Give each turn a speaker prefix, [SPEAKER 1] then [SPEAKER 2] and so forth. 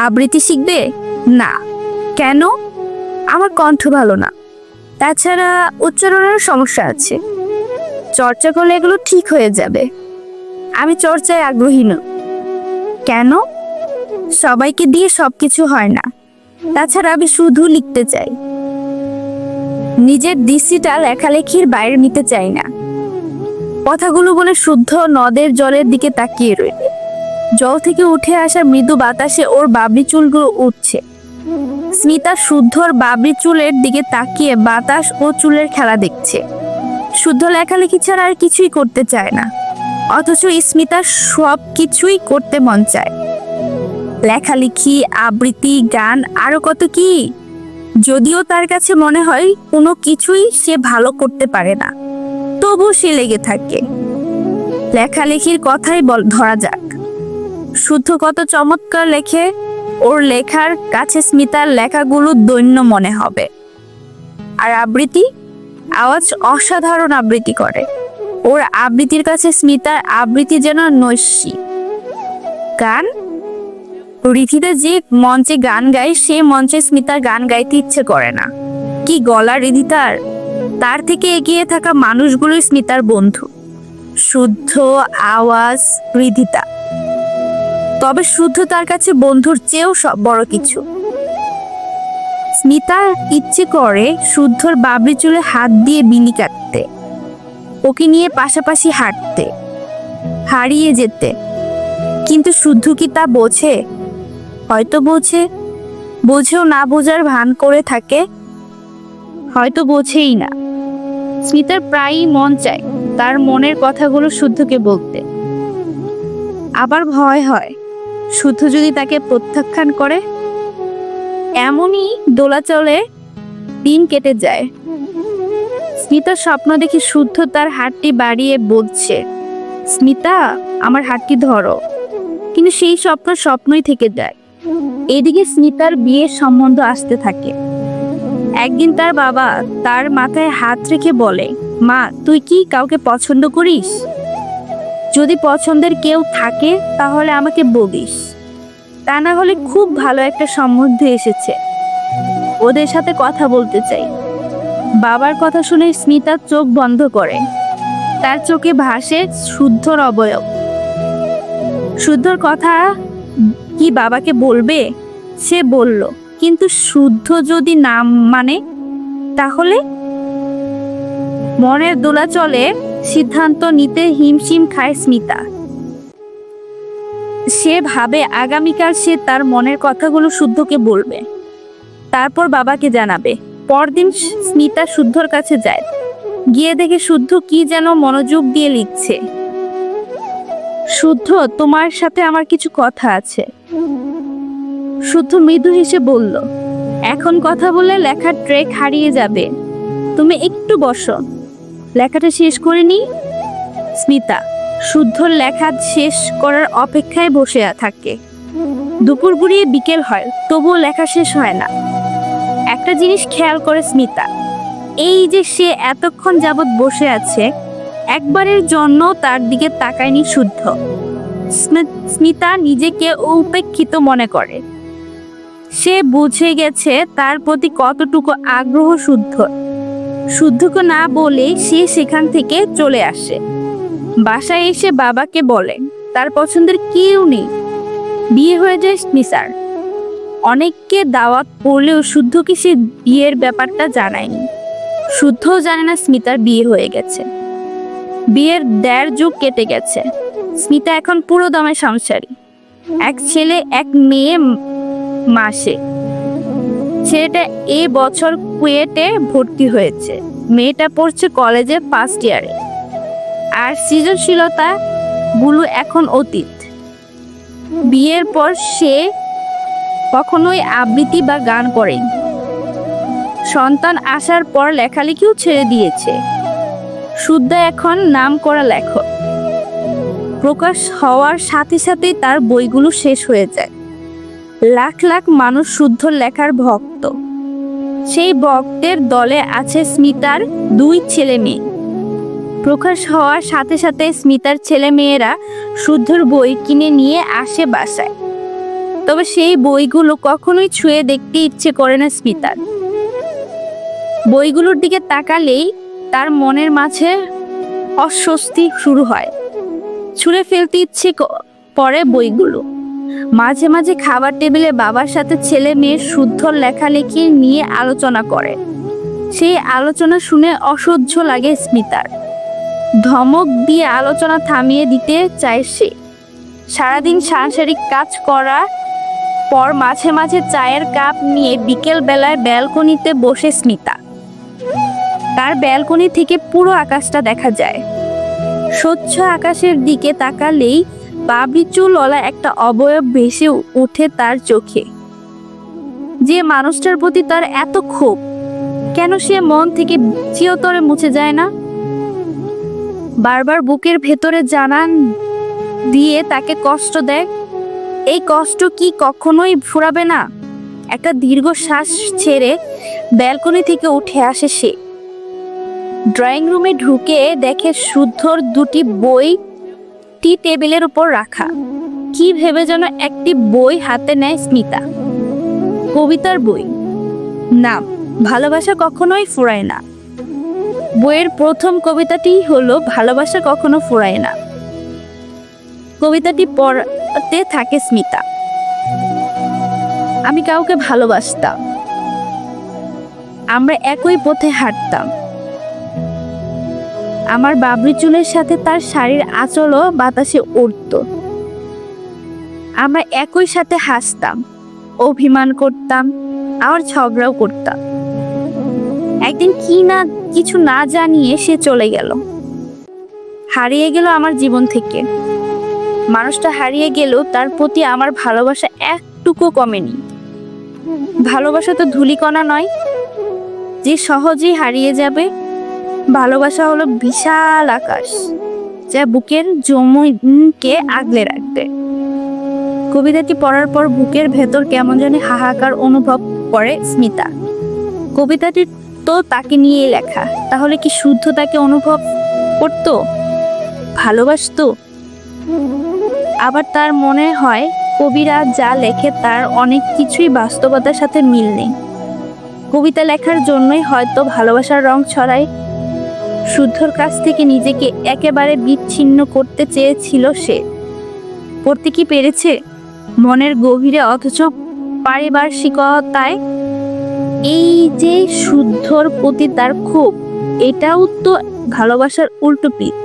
[SPEAKER 1] আবৃত্তি শিখবে? না। কেন? আমার কণ্ঠ ভালো না, তাছাড়া উচ্চারণের সমস্যা আছে। চর্চা করলে এগুলো ঠিক হয়ে যাবে। আমি চর্চায় আগ্রহী না। কেন? সবাইকে দিয়ে সবকিছু হয় না, তাছাড়া আমি শুধু লিখতে চাই। নিজের দৃষ্টিটা লেখালেখির বাইরে নিতে চাই না। কথাগুলো বলে শুদ্ধ নদের জলের দিকে তাকিয়ে রইল। জল থেকে উঠে আসা মৃদু বাতাসে ওর বাবরি চুলগুলো উঠছে। স্মিতা শুদ্ধর বাবরি চুলের দিকে তাকিয়ে বাতাস ও চুলের খেলা দেখছে। শুদ্ধ লেখালেখি ছাড়া আর কিছুই করতে চায় না, অথচ স্মিতার সব কিছুই করতে মন চায়। লেখালেখি, আবৃত্তি, গান, আরো কত কি। যদিও তার কাছে মনে হয় কোনো কিছুই সে ভালো করতে পারে না, তবু সে লেগে থাকে। লেখালেখির কথাই ধরা যাক। শুদ্ধ কত চমৎকার লেখে। ওর লেখার কাছে স্মিতার লেখাগুলো দৈন্য মনে হবে। আর আবৃত্তি, আওয়াজ অসাধারণ আবৃত্তি করে। ওর আবৃত্তির কাছে স্মিতার আবৃত্তি যেন নৈশী। গান, রিধিতা যে মঞ্চে গান গায় সে মঞ্চে স্মিতার গান গাইতে ইচ্ছে করে না। কি গলা রিধিতার! তার থেকে এগিয়ে থাকা মানুষগুলোই স্মিতার বন্ধু। শুদ্ধ, আওয়াজ, রিধিতা। তবে শুদ্ধ তার কাছে বন্ধুর চেয়েও সব বড় কিছু। স্মিতার ইচ্ছে করে শুদ্ধর বাবরি চুলে হাত দিয়ে বিলি কাটতে, ওকে নিয়ে পাশাপাশি হাঁটতে, হারিয়ে যেতে। কিন্তু শুদ্ধ কি তা বোঝে? হয়তো বোঝে, বোঝেও না বোঝার ভান করে থাকে। হয়তো বোঝেই না। স্মিতার প্রায়ই মন চায় তার মনের কথাগুলো শুদ্ধকে বলতে। আবার ভয় হয়, শুদ্ধ যদি তাকে প্রত্যাখ্যান করে। এমনই দোলাচলে দিন কেটে যায়। স্মিতার স্বপ্ন দেখে শুদ্ধ তার হাতটি বাড়িয়ে বলছে, স্মিতা, আমার হাতটি ধরো। কিন্তু সেই স্বপ্ন স্বপ্নই থেকে যায়। এদিকে স্মিতার বিয়ের সম্বন্ধ আসতে থাকে। একদিন তার বাবা তার মাথায় হাত রেখে বলে, মা, তুই কি কাউকে পছন্দ করিস? যদি পছন্দের কেউ থাকে তাহলে আমাকে বলিস, তা না হলে খুব ভালো একটা সম্বন্ধ এসেছে, ওদের সাথে কথা বলতে চাই। বাবার কথা শুনে স্মিতা চোখ বন্ধ করে। তার চোখে ভাসে শুদ্ধর অবয়ব। শুদ্ধর কথা কি বাবাকে বলবে? সে বলল, কিন্তু শুদ্ধ যদি না মানে তাহলে? মনের দোলাচলে সিদ্ধান্ত নিতে হিমশিম খায় স্মিতা। সে ভাবে আগামীকাল সে তার মনের কথাগুলো শুদ্ধকে বলবে, তারপর বাবাকে জানাবে। পরদিন স্মিতা শুদ্ধর কাছে যায়। গিয়ে দেখে শুদ্ধ কি যেন মনোযোগ দিয়ে লিখছে। শুদ্ধ, তোমার সাথে আমার কিছু কথা আছে। শুদ্ধ মৃদু হেসে বলল, এখন কথা বললে লেখার ট্রেক হারিয়ে যাবে, তুমি একটু বসো, লেখাটা শেষ করে নি। স্মিতা শুদ্ধর লেখা শেষ করার অপেক্ষায় বসে থাকে। দুপুর গড়িয়ে বিকেল হয়, তবুও লেখা শেষ হয় না। একটা জিনিস খেয়াল করে স্মিতা, এই যে সে এতক্ষণ যাবৎ বসে আছে, একবারের জন্য তার দিকে তাকায়নি শুদ্ধ। স্মিতা নিজেকে উপেক্ষিত মনে করে। সে বুঝে গেছে তার প্রতি কতটুকু আগ্রহ শুদ্ধ। শুদ্ধকে না বলে সে সেখান থেকে চলে আসে। বাসায় এসে বাবাকে বলে তার পছন্দের কেউ নেই, বিয়ে হয়ে যায় স্মিতার। অনেককে দাওয়াত পড়লেও শুদ্ধকে সে বিয়ের ব্যাপারটা জানায়নি। শুদ্ধও জানে না স্মিতার বিয়ে হয়ে গেছে। বিয়ের 1.5 যুগ কেটে গেছে। স্মিতা এখন পুরো দমে সংসারী। এক ছেলে, এক মেয়ে, মাসে। ছেলেটা এই বছর কুয়েটে ভর্তি হয়েছে, মেয়েটা পড়ছে কলেজে ফার্স্ট ইয়ারে। আর সৃজনশীলতা গুলো এখন অতীত। বিয়ের পর সে কখনোই আবৃত্তি বা গান করেনি। সন্তান আসার পর লেখালেখিও ছেড়ে দিয়েছে। শুদ্ধ এখন নামকরা লেখক। প্রকাশ হওয়ার সাথে সাথেই তার বইগুলো শেষ হয়ে যায়। লাখ লাখ মানুষ শুদ্ধর লেখার ভক্ত। সেই ভক্তের দলে আছে স্মিতার 2 ছেলে মেয়ে। প্রকাশ হওয়ার সাথে সাথে স্মিতার ছেলে মেয়েরা শুদ্ধর বই কিনে নিয়ে আসে বাসায়। তবে সেই বইগুলো কখনোই ছুঁয়ে দেখতে ইচ্ছে করে না স্মিতার। বইগুলোর দিকে তাকালেই তার মনের মাঝে অস্বস্তি শুরু হয়। ছুঁড়ে ফেলতে ইচ্ছে পরে বইগুলো। মাঝে মাঝে খাবার টেবিলে বাবার সাথে ছেলে মেয়ের শুদ্ধ লেখালেখি নিয়ে আলোচনা করে। সেই আলোচনা শুনে অসহ্য লাগে স্মিতার। ধমক দিয়ে আলোচনা থামিয়ে দিতে চায় সে। সারাদিন সাংসারিক কাজ করার পর মাঝে মাঝে চায়ের কাপ নিয়ে বিকেল বেলায় ব্যালকনিতে বসে স্মিতা। তার ব্যালকনি থেকে পুরো আকাশটা দেখা যায়। স্বচ্ছ আকাশের দিকে তাকালেই বাবরি চুলওয়ালা একটা অবয়ব ভেসে ওঠে তার চোখে। যে মানুষটার প্রতি তার এত ক্ষোভ, কেন সে মন থেকে চিরতরে মুছে যায় না? বারবার বুকের ভেতরে জানান দিয়ে তাকে কষ্ট দেয়। এই কষ্ট কি কখনোই ফুরাবে না? একটা দীর্ঘ শ্বাস ছেড়ে ব্যালকনি থেকে উঠে আসে সে। ড্রয়িং রুমে ঢুকে দেখে শুদ্ধর দুটি বই টি টেবিলের উপর রাখা। কি ভেবে যেন একটি বই হাতে নেয় স্মিতা। কবিতার বই, নাম ভালোবাসা কখনোই ফুরায় না। বইয়ের প্রথম কবিতাটি হলো ভালোবাসা কখনো ফুরায় না। কবিতাটি পড়তে থাকে স্মিতা। আমি কাউকে ভালোবাসতাম, আমরা একই পথে হাঁটতাম। আমার বাবরি চুলের সাথে তার শাড়ির আঁচলও বাতাসে উড়ত। আমরা একই সাথে হাসতাম, অভিমান করতাম, আর ঝগড়াও করতাম। একদিন কিছু না জানিয়ে সে চলে গেল, হারিয়ে গেল আমার জীবন থেকে। মানুষটা হারিয়ে গেলেও তার প্রতি আমার ভালোবাসা একটুকু কমেনি। ভালোবাসা তো ধূলিকণা নয় যে সহজেই হারিয়ে যাবে। ভালোবাসা হলো বিশাল আকাশ, যা বুকের জমিনকে আগলে রাখবে। কবিতাটি পড়ার পর বুকের ভেতর কেমন জানি হাহাকার অনুভব করে স্মিতা। কবিতাটি তো তাকে নিয়েই লেখা, তাহলে কি শুদ্ধ তাকে অনুভব করতো, ভালোবাসতো? আবার তার মনে হয় কবিরা যা লেখে তার অনেক কিছুই বাস্তবতার সাথে মিল নেই। কবিতা লেখার জন্যই হয়তো ভালোবাসার রং ছড়ায়। শুদ্ধর কাছ থেকে নিজেকে একেবারে বিচ্ছিন্ন করতে চেয়েছিল সে। করতে কি পেরেছে মনের গভীরে? অথচ পারিপার্শ্বিকতায় এই যে শুদ্ধর প্রতি তার ক্ষোভ, এটাও তো ভালোবাসার উল্টো পিঠ।